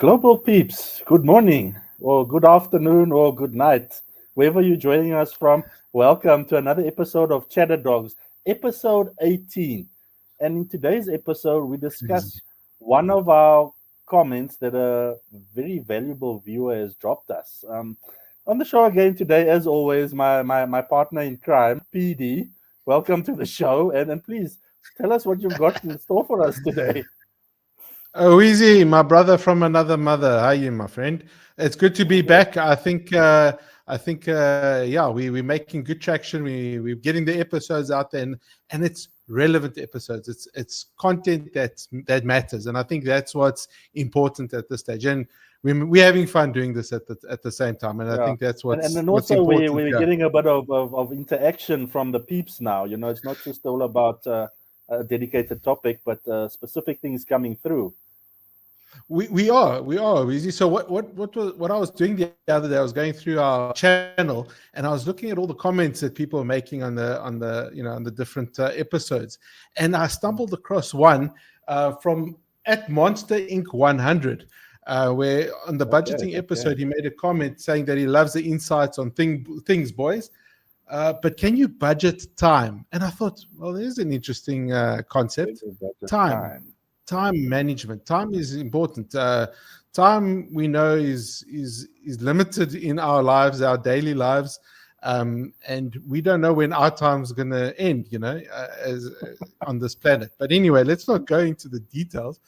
Global peeps, good morning, or good afternoon, or good night. Wherever you're joining us from, welcome to another episode of Chatter Dogs, episode 18. And in today's episode, we discuss one of our comments that a very valuable viewer has dropped us. On the show again today, as always, my partner in crime, PD. Welcome to the show, and please tell us what you've got in store for us today. Oh, easy, my brother from another mother. How are you, my friend? It's good to be back. Yeah, we're making good traction. We're getting the episodes out there, and it's relevant episodes. It's content that matters, and I think that's what's important at this stage. And we're having fun doing this at the same time, and I Yeah, think that's and then what's also important. we're getting a bit of interaction from the peeps now. You know, it's not just all about a dedicated topic, but specific things coming through. We are easy. So what I was doing the other day, I was going through our channel and I was looking at all the comments that people are making on the different episodes, and I stumbled across one from at Monster Inc. 100. Where on the budgeting episode he made a comment saying that he loves the insights on things, boys. But can you budget time? And I thought, well, there's an interesting concept. Time management. Time is important. Time, we know, is limited in our lives, our daily lives, and we don't know when our time's going to end. As on this planet. But anyway, let's not go into the details.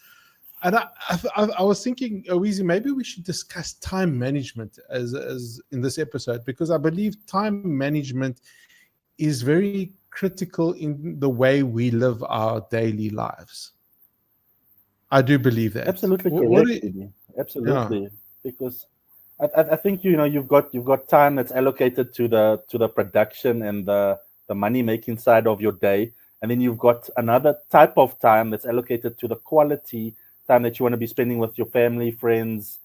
And I was thinking, Oweezy, maybe we should discuss time management as in this episode, because I believe time management is very critical in the way we live our daily lives. I do believe that. Absolutely correct. Absolutely, yeah. Because I think you've got time that's allocated to the production and the money making side of your day, and then you've got another type of time that's allocated to the quality time that you want to be spending with your family, friends,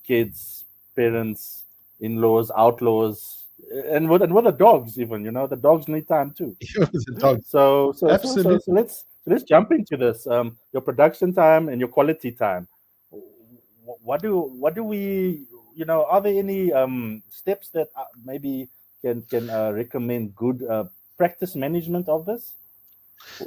kids, parents, in-laws, outlaws, and with the dogs even. The dogs need time too. The dogs. So let's jump into this. Your production time and your quality time. What do we? Are there any steps that maybe can recommend good practice management of this?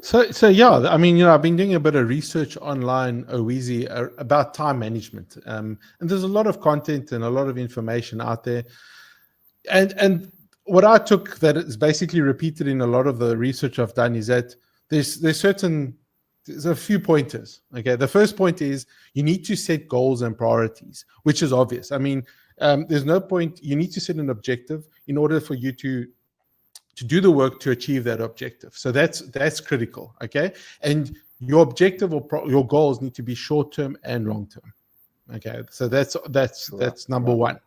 So yeah, I mean, I've been doing a bit of research online, Oweezy, about time management, and there's a lot of content and a lot of information out there, and what I took that is basically repeated in a lot of the research I've done is that there's a few pointers. Okay, the first point is you need to set goals and priorities, which is obvious. I mean, there's no point. You need to set an objective in order for you to do the work to achieve that objective. So that's critical. Okay, and your objective or your goals need to be short term and long term. Okay, so that's number one.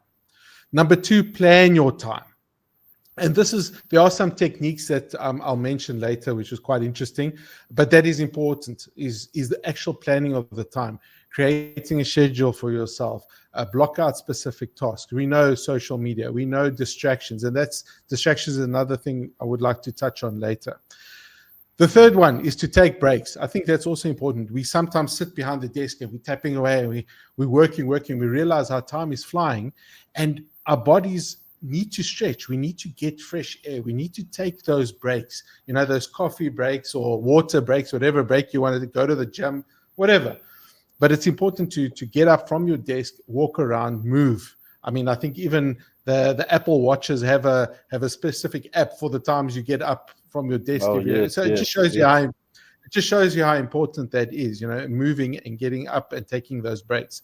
Number two, plan your time. And there are some techniques that I'll mention later, which is quite interesting, but that is important, is the actual planning of the time, creating a schedule for yourself, block out specific tasks. We know social media, we know distractions, and distractions is another thing I would like to touch on later. The third one is to take breaks. I think that's also important. We sometimes sit behind the desk and we're tapping away and we're working. We realize our time is flying and our bodies need to stretch. We need to get fresh air. We need to take those breaks, those coffee breaks or water breaks, whatever break you wanted to go to the gym, whatever. But it's important to get up from your desk, walk around, move. I mean, I think even the Apple Watches have a specific app for the times you get up from your desk. It just shows you how important that is, moving and getting up and taking those breaks.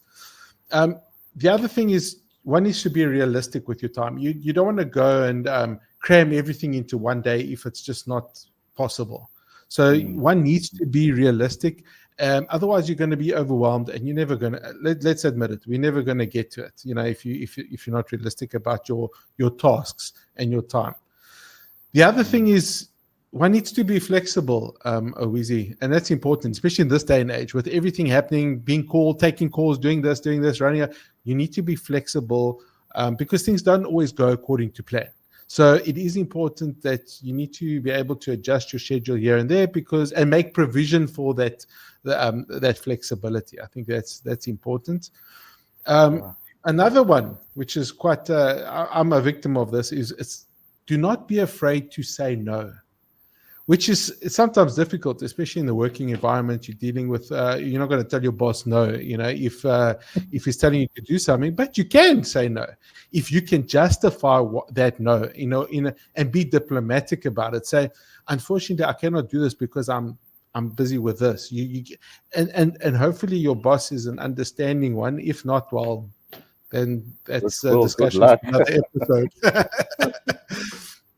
The other thing is, one needs to be realistic with your time. You don't want to go and cram everything into one day if it's just not possible. So one needs to be realistic. Otherwise, you're going to be overwhelmed, and you're never going to. Let's admit it. We're never going to get to it. If you're not realistic about your tasks and your time. The other thing is, one needs to be flexible, Oweezy, and that's important, especially in this day and age with everything happening, being called, taking calls, doing this, running out. You need to be flexible because things don't always go according to plan. So it is important that you need to be able to adjust your schedule here and there and make provision for that flexibility. I think that's important. Um, Uh, Another one, which is quite, I'm a victim of this, is it's do not be afraid to say no, which is it's sometimes difficult, especially in the working environment. You're dealing with, you're not going to tell your boss no, if he's telling you to do something, but you can say no if you can justify that no, and be diplomatic about it. Say, unfortunately, I cannot do this because I'm busy with this. And hopefully your boss is an understanding one. If not, well, then that's well, good discussions luck. for another episode.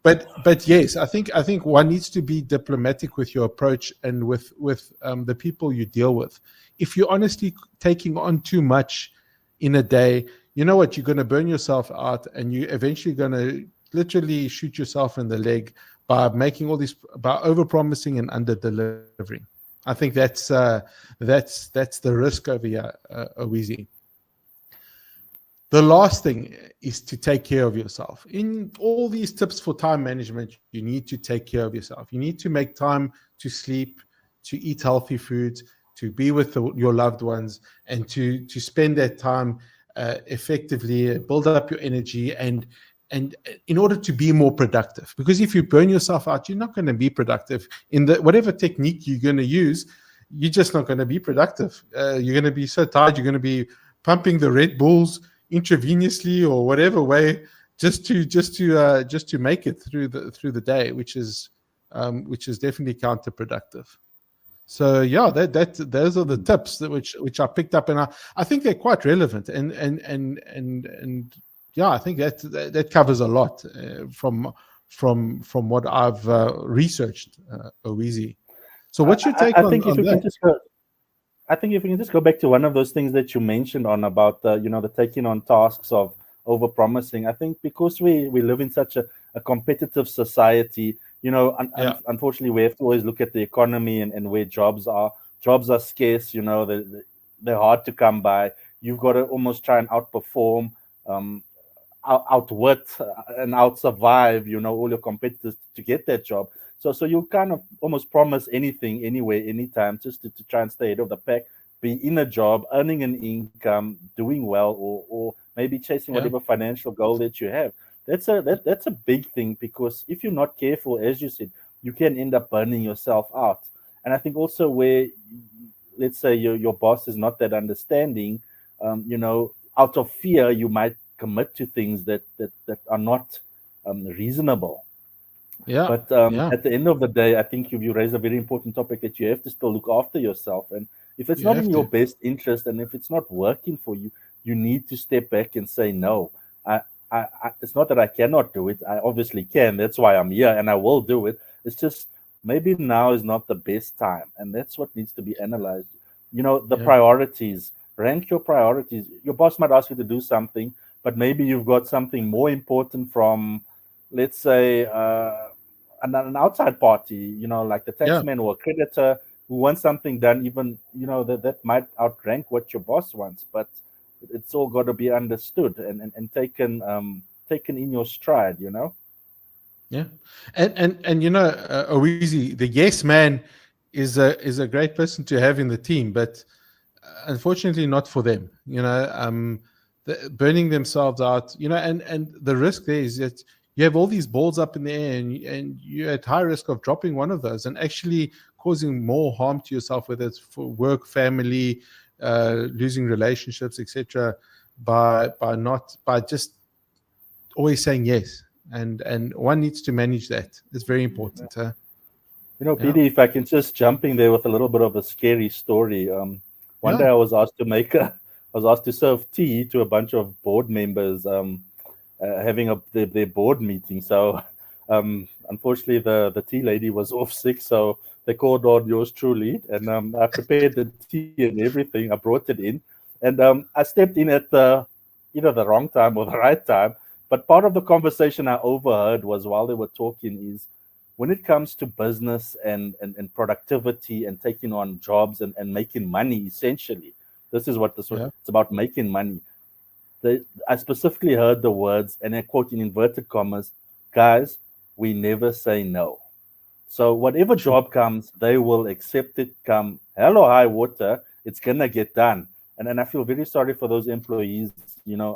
But yes, I think one needs to be diplomatic with your approach and with the people you deal with. If you're honestly taking on too much in a day, you know what, you're going to burn yourself out, and you eventually going to literally shoot yourself in the leg by making all these, by over promising and under delivering. I think that's the risk over here, Owizi. The last thing is to take care of yourself. In all these tips for time management, you need to take care of yourself. You need to make time to sleep, to eat healthy foods, to be with your loved ones, and to spend that time effectively, build up your energy, and in order to be more productive. Because if you burn yourself out, you're not going to be productive in the whatever technique you're going to use. You're just not going to be productive. You're going to be so tired. You're going to be pumping the Red Bulls intravenously or whatever way, just to make it through the day, which is definitely counterproductive. So yeah, that those are the tips which I picked up, and I think they're quite relevant, and yeah, I think that covers a lot from what I've researched, Owizi. So what's your take I on think if on we can that? just go, I think if we can just go back to one of those things that you mentioned on about the, the taking on tasks of over promising. I think because we live in such a competitive society, Yeah, unfortunately we have to always look at the economy and where jobs are. Jobs are scarce, they're hard to come by. You've got to almost try and outperform, um, outwit and out survive, all your competitors to get that job. So you kind of almost promise anything, anywhere, anytime, just to try and stay ahead of the pack, be in a job, earning an income, doing well, or maybe chasing yeah, whatever financial goal that you have. That's a big thing, because if you're not careful, as you said, you can end up burning yourself out. And I think also where, let's say, your boss is not that understanding, out of fear, you might commit to things that are not reasonable. yeah, But yeah. at the end of the day, I think you raise a very important topic, that you have to still look after yourself. And if it's You not in have your to. best interest, and if it's not working for you, you need to step back and say no. I, it's not that I cannot do it. I obviously can. That's why I'm here, and I will do it. It's just maybe now is not the best time, and that's what needs to be analyzed. The Yeah, priorities. Rank your priorities. Your boss might ask you to do something, but maybe you've got something more important from, let's say, an outside party, like the yeah, taxman or a creditor, who wants something done, even, that might outrank what your boss wants. But it's all got to be understood and taken in your stride. yeah. And Owizi, the yes man is a great person to have in the team, but unfortunately not for them. Burning themselves out. And the risk there is that you have all these balls up in the air, and you're at high risk of dropping one of those and actually causing more harm to yourself, whether it's for work, family, losing relationships, etc. By just always saying yes, and one needs to manage that. It's very important. Yeah, PD, if I can just jump in there with a little bit of a scary story. One day yeah, I was asked to I was asked to serve tea to a bunch of board members, having their board meeting. So, unfortunately, the tea lady was off sick, so they called on yours truly, and I prepared the tea and everything. I brought it in, and I stepped in at the either the wrong time or the right time. But part of the conversation I overheard was, while they were talking, is when it comes to business and productivity and taking on jobs and making money, essentially, this is what this was. yeah, It's about making money. I specifically heard the words, and I quote in inverted commas, guys, we never say no. So whatever true. job comes, they will accept it, come hell or high water, it's gonna get done. And I feel very sorry for those employees,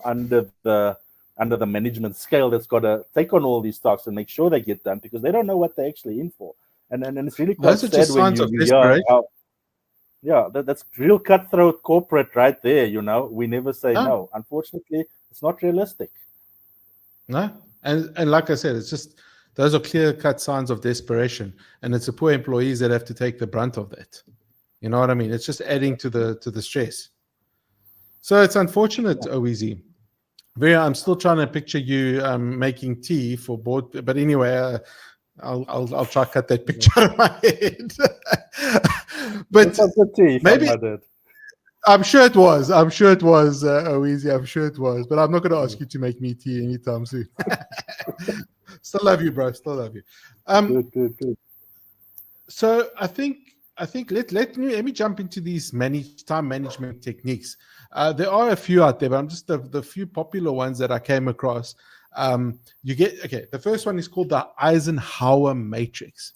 under the management scale that's got to take on all these tasks and make sure they get done because they don't know what they're actually in for. And it's really quite Those are sad just when signs of you hear desperation. how, yeah, that's real cutthroat corporate right there. We never say No, no. Unfortunately, it's not realistic. no. And like I said, it's just those are clear-cut signs of desperation. And it's the poor employees that have to take the brunt of that. You know what I mean? It's just adding to the stress. So it's unfortunate, OEZ. I'm still trying to picture you making tea for board, but anyway, I'll try to cut that picture out of my head. But It's a good tea, if I maybe might add. I'm sure it was. Oeasy. I'm sure it was. But I'm not going to ask you to make me tea anytime soon. Still love you, bro. Still love you. Good. So I think let me jump into these time management techniques. There are a few out there, but I'm just the few popular ones that I came across. The first one is called the Eisenhower matrix.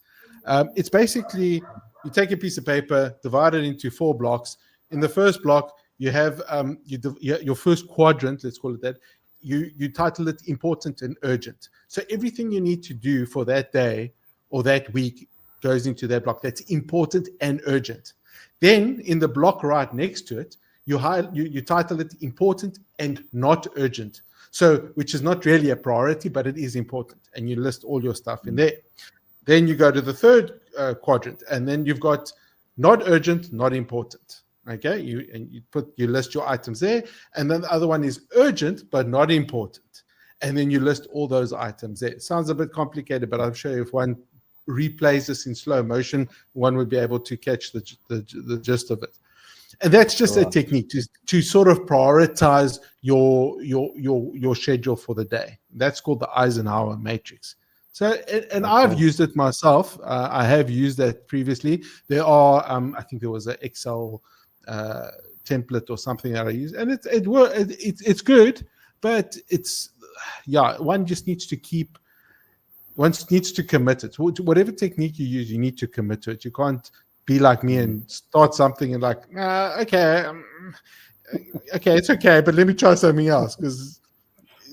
It's basically you take a piece of paper, divide it into 4 blocks. In the first block, you have your first quadrant, let's call it that. You title it important and urgent. So everything you need to do for that day or that week goes into that block. That's important and urgent. Then in the block right next to it, you title it important and not urgent. So which is not really a priority, but it is important, and you list all your stuff in there. Then you go to the third quadrant, and then you've got not urgent, not important. Okay, you list your items there, and then the other one is urgent but not important, and then you list all those items there. It sounds a bit complicated, but I'm sure if one replays this in slow motion, one would be able to catch the gist of it. And that's just a technique to sort of prioritize your schedule for the day. That's called the Eisenhower matrix. So, and I've used it myself. I have used that previously. There are, I think there was an Excel template or something that I use, and it's good, but one just needs to commit it. Whatever technique you use, you need to commit to it. You can't be like me and start something and like, okay, it's okay, but let me try something else, because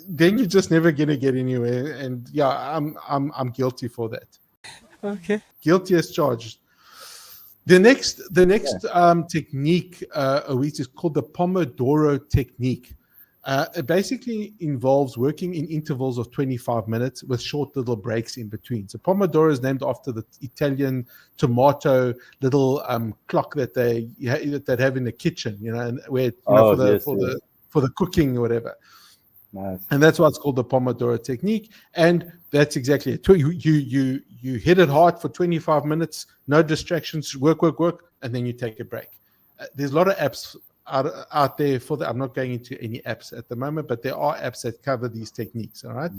then you're just never gonna get anywhere. And I'm guilty for that. Okay. Guilty as charged. The next technique, which is called the Pomodoro technique. It basically involves working in intervals of 25 minutes with short little breaks in between. So Pomodoro is named after the Italian tomato little clock that they have in the kitchen, and where for the cooking or whatever. Nice. And that's why it's called the Pomodoro technique. And that's exactly it. You hit it hard for 25 minutes, no distractions, work, and then you take a break. There's a lot of apps out there for that. I'm not going into any apps at the moment, but there are apps that cover these techniques. All right.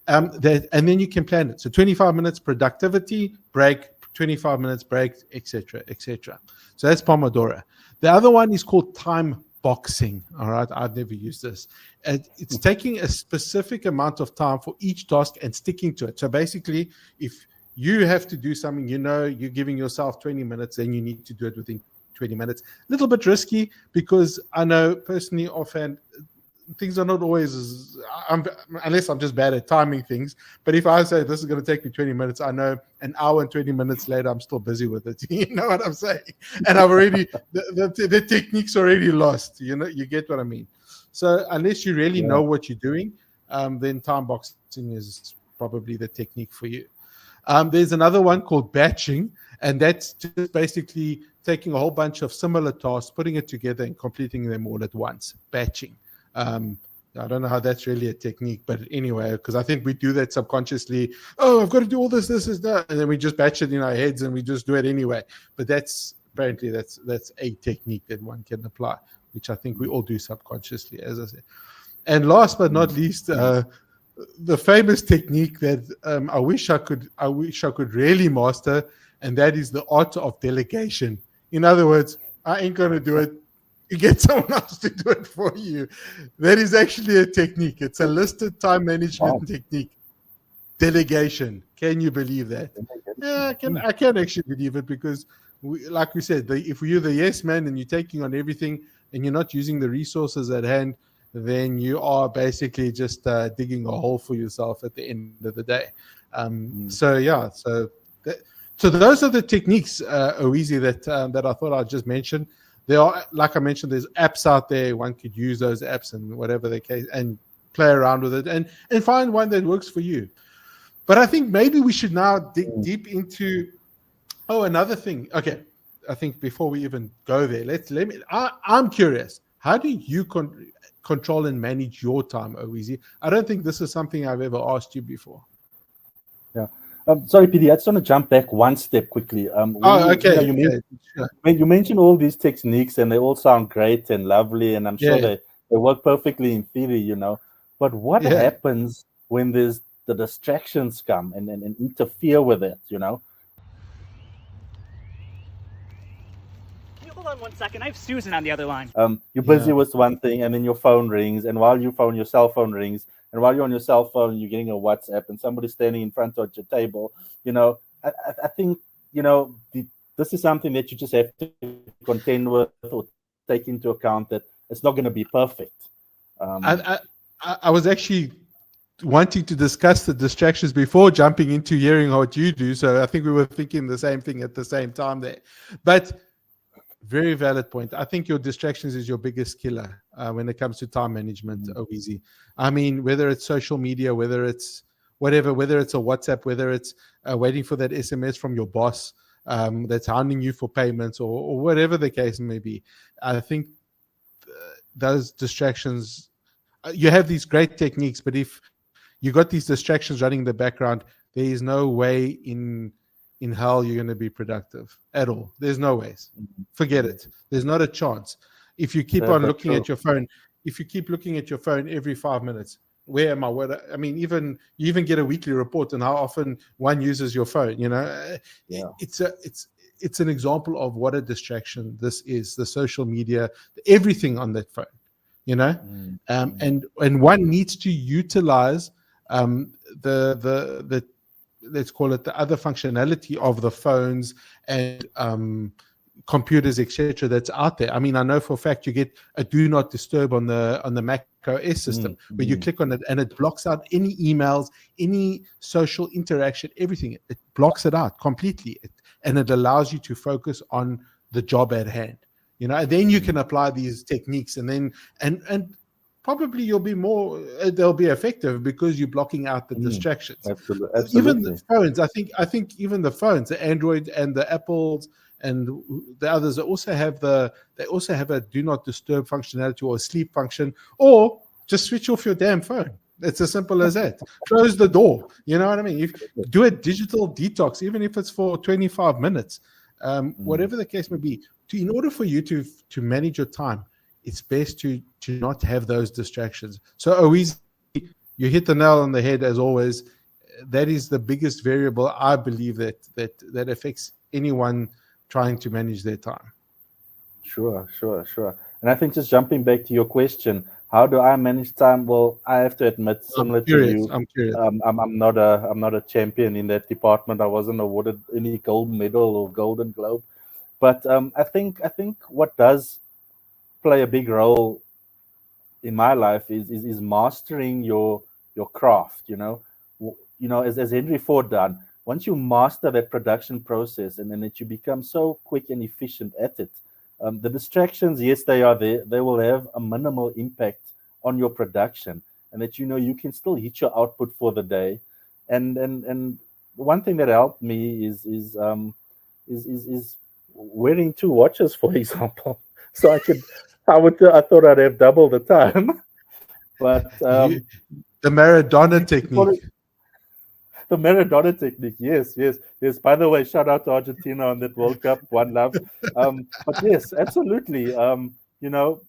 And then you can plan it. So 25 minutes productivity, break, 25 minutes break, etc. So that's Pomodoro. The other one is called time boxing. All right. I've never used this. It's taking a specific amount of time for each task and sticking to it. So basically, if you have to do something, you're giving yourself 20 minutes, then you need to do it within 20 minutes. A little bit risky, because I know personally offhand things are not always unless I'm just bad at timing things. But if I say this is going to take me 20 minutes, I know an hour and 20 minutes later I'm still busy with it. You know what I'm saying? And I've already the technique's already lost. You get what I mean. So unless you really know what you're doing, then time boxing is probably the technique for you. There's another one called batching, and that's just basically taking a whole bunch of similar tasks, putting it together and completing them all at once. Batching. I don't know how that's really a technique, but anyway, because I think we do that subconsciously. Oh, I've got to do all this, that, and then we just batch it in our heads and we just do it anyway. But that's a technique that one can apply, which I think we all do subconsciously, as I said. And last but not least, the famous technique that I wish I could really master, and that is the art of delegation. In other words, I ain't going to do it. You get someone else to do it for you. That is actually a technique. It's a listed time management technique. Delegation. Can you believe that? Yeah, I can actually believe it, because like we said, if you're the yes man and you're taking on everything and you're not using the resources at hand, then you are basically just digging a hole for yourself at the end of the day. So yeah, so those are the techniques, Oeasy, that I thought I'd just mention. There are, like I mentioned, there's apps out there. One could use those apps and whatever the case, and play around with it and find one that works for you. But I think maybe we should now dig deep into another thing. Okay, I think before we even go there, I'm curious. How do you control and manage your time, Oeasy? I don't think this is something I've ever asked you before. Yeah. Sorry, PD, I just want to jump back one step quickly. Okay. You mentioned all these techniques and they all sound great and lovely, and I'm sure they work perfectly in theory, But what happens when the distractions come and interfere with it, Hold on 1 second. I have Susan on the other line. You're busy with one thing, and then your phone rings, and while your cell phone rings, and while you're on your cell phone, you're getting a WhatsApp, and somebody's standing in front of your table. I think this is something that you just have to contend with or take into account that it's not going to be perfect. I was actually wanting to discuss the distractions before jumping into hearing what you do, so I think we were thinking the same thing at the same time there. But very valid point. I think your distractions is your biggest killer when it comes to time management, Oeasy. I mean, whether it's social media, whether it's whatever, whether it's a WhatsApp, whether it's waiting for that SMS from your boss that's hounding you for payments or whatever the case may be. I think those distractions, you have these great techniques, but if you got these distractions running in the background, there is no way in hell you're going to be productive at all. There's no ways. Forget it. There's not a chance. If you keep on looking at your phone, if you keep looking at your phone every 5 minutes, where am I? I mean, you even get a weekly report on how often one uses your phone. It's an example of what a distraction this is. The social media, everything on that phone. And one needs to utilize the let's call it the other functionality of the phones and computers, etc. that's out there. I mean, I know for a fact you get a do not disturb on the Mac OS system where you click on it and it blocks out any emails, any social interaction, everything. It blocks it out completely, and it allows you to focus on the job at hand. And then you can apply these techniques, and then and probably they'll be effective because you're blocking out the distractions. Absolutely. Even the phones, I think even the phones, the Android and the Apples and the others, also have a do not disturb functionality or a sleep function, or just switch off your damn phone. It's as simple as that. Close the door. You know what I mean? You do a digital detox, even if it's for 25 minutes, whatever the case may be. In order for you to manage your time, it's best to not have those distractions. So Oeasy, you hit the nail on the head as always. That is the biggest variable, I believe, that affects anyone trying to manage their time. Sure. And I think just jumping back to your question, how do I manage time? Well, I have to admit, similar to you, I'm curious. I'm not a champion in that department. I wasn't awarded any gold medal or Golden Globe, but I think what does play a big role in my life is mastering your craft. As Henry Ford done. Once you master that production process and then that you become so quick and efficient at it, the distractions, yes, they are there. They will have a minimal impact on your production, and that you can still hit your output for the day. And one thing that helped me is wearing 2 watches, for example, so I thought I'd have double the time, but the Maradona technique. The Maradona technique, yes. By the way, shout out to Argentina on that World Cup, one love. But yes, absolutely. We know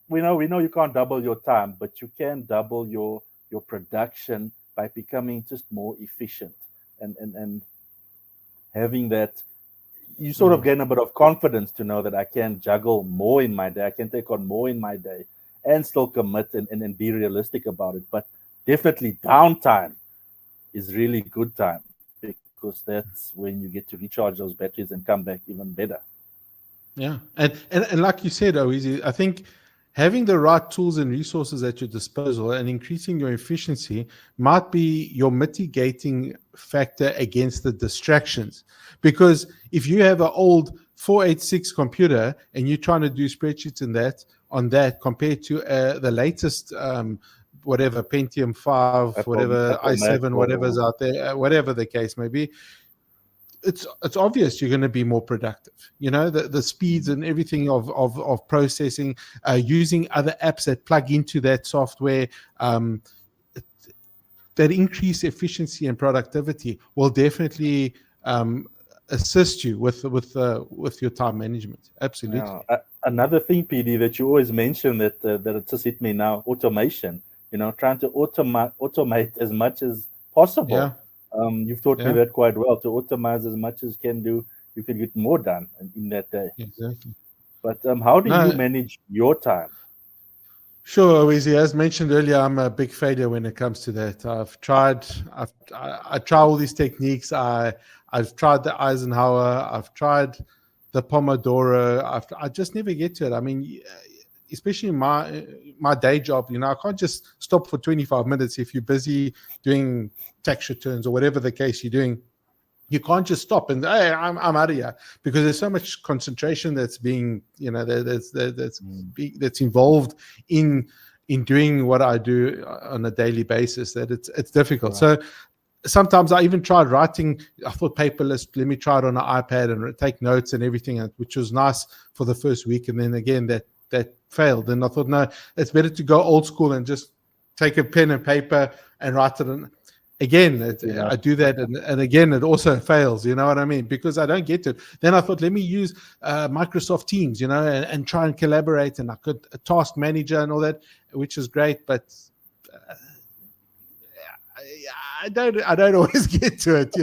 you can't double your time, but you can double your production by becoming just more efficient and having that. You sort of gain a bit of confidence to know that I can juggle more in my day. I can take on more in my day and still commit and be realistic about it. But definitely downtime is really good time, because because that's when you get to recharge those batteries and come back even better. Yeah, and like you said, Oezy, I think having the right tools and resources at your disposal and increasing your efficiency might be your mitigating factor against the distractions. Because if you have an old 486 computer and you're trying to do spreadsheets in that on that compared to the latest whatever Pentium 5, whatever Apple Mac i7, whatever's or out there, whatever the case may be, it's obvious you're going to be more productive. You know, the speeds and everything of processing, using other apps that plug into that software, um, that increase efficiency and productivity will definitely assist you with your time management. Absolutely. Another thing, PD, that you always mention that it just hit me now: automation. Trying to automate as much as possible. Yeah. You've taught me Yeah. that quite well. To automate as much as can do, you can get more done in that day. Exactly. But how do you No. manage your time? Sure, Easy. As mentioned earlier, I'm a big failure when it comes to that. I try all these techniques. I've tried the Eisenhower. I've tried the Pomodoro. I just never get to it. I mean, especially in my day job, I can't just stop for 25 minutes if you're busy doing tax returns or whatever the case you're doing. You can't just stop and hey, I'm out of here, because there's so much concentration that's being that's involved in doing what I do on a daily basis, that it's difficult. Right. So sometimes I even tried writing. I thought paperless. Let me try it on an iPad and take notes and everything, which was nice for the first week, and then again that failed. And I thought, no, it's better to go old school and just take a pen and paper and write it. And again, I do that, and again, it also fails. You know what I mean? Because I don't get it. Then I thought, let me use Microsoft Teams, and try and collaborate. And I could a task manager and all that, which is great, but I don't always get to it,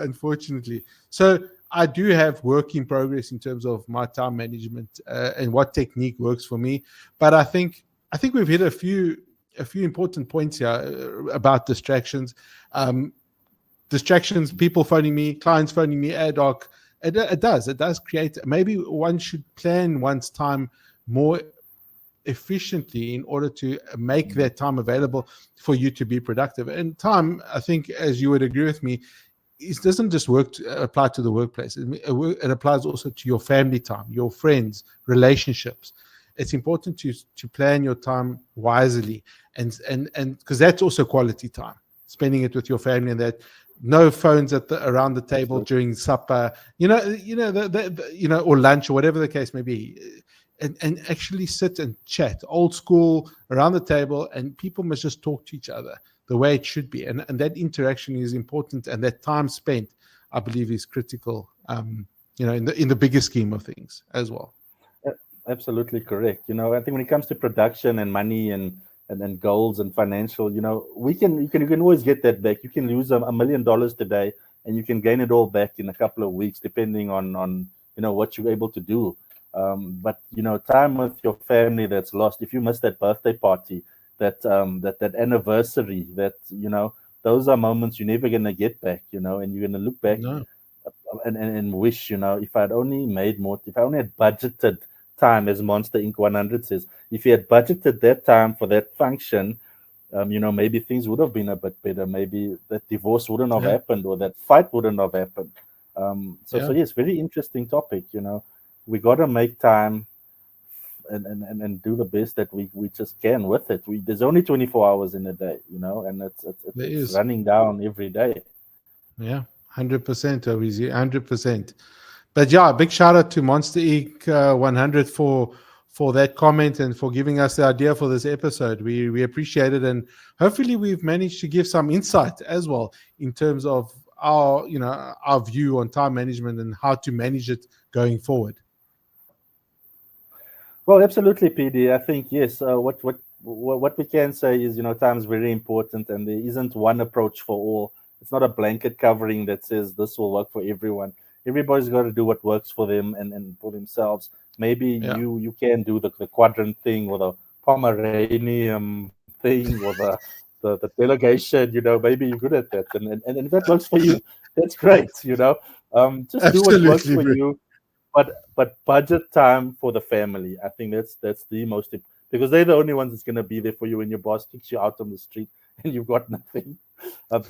unfortunately. So I do have work in progress in terms of my time management and what technique works for me. But I think we've hit a few important points here about distractions. Distractions, people phoning me, clients phoning me ad hoc. It does create. Maybe one should plan one's time more efficiently in order to make that time available for you to be productive. And time, I think, as you would agree with me, it doesn't just apply to the workplace. It applies also to your family time, your friends, relationships. It's important to plan your time wisely, and because that's also quality time, spending it with your family, and that no phones around the table during supper, or lunch or whatever the case may be. And actually sit and chat old school around the table, and people must just talk to each other the way it should be, and that interaction is important, and that time spent, I believe, is critical, in the bigger scheme of things as well. Absolutely correct. I think when it comes to production and money and goals and financial, you can always get that back. You can lose $1 million today, and you can gain it all back in a couple of weeks, depending on what you're able to do. But time with your family that's lost, if you miss that birthday party, that anniversary, those are moments you're never gonna get back, and you're gonna look back and wish, if I'd only made more, if I only had budgeted time, as Monster Inc. 100 says, if you had budgeted that time for that function, maybe things would have been a bit better. Maybe that divorce wouldn't have happened, or that fight wouldn't have happened. So yes, very interesting topic. We got to make time and do the best that we just can with it. There's only 24 hours in a day, and it's running down every day. Yeah, 100%, Owizi, 100%. But yeah, big shout out to Monster Inc. 100 for that comment and for giving us the idea for this episode. We appreciate it, and hopefully we've managed to give some insight as well in terms of our view on time management and how to manage it going forward. Well, absolutely, PD. I think yes. What we can say is, time is very important, and there isn't one approach for all. It's not a blanket covering that says this will work for everyone. Everybody's got to do what works for them and for themselves. Maybe you can do the quadrant thing, or the Pomeranian thing, or the the delegation. Maybe you're good at that, and if that works for you, that's great. Just do what works Absolutely, for bro. you, but budget time for the family. I think that's the most because they're the only ones that's gonna be there for you when your boss kicks you out on the street and you've got nothing.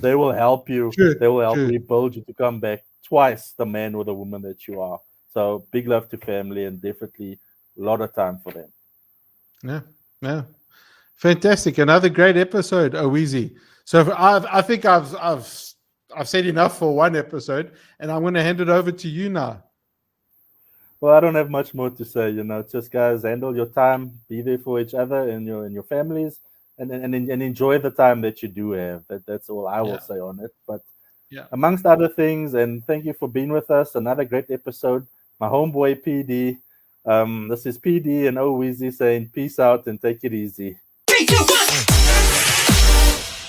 They will help you. True, They will help true. rebuild you to come back twice the man or the woman that you are. So big love to family and definitely a lot of time for them. Yeah, yeah. Fantastic. Another great episode, Oweezy. So I think I've said enough for one episode, and I'm going to hand it over to you now. Well, I don't have much more to say. Just guys, handle your time, be there for each other and your families, and enjoy the time that you do have. That's all I will Yeah. say on it. But Yeah. amongst other things, and thank you for being with us. Another great episode. My homeboy PD. This is PD and Oweezy saying peace out and take it easy. 3, 2, 1.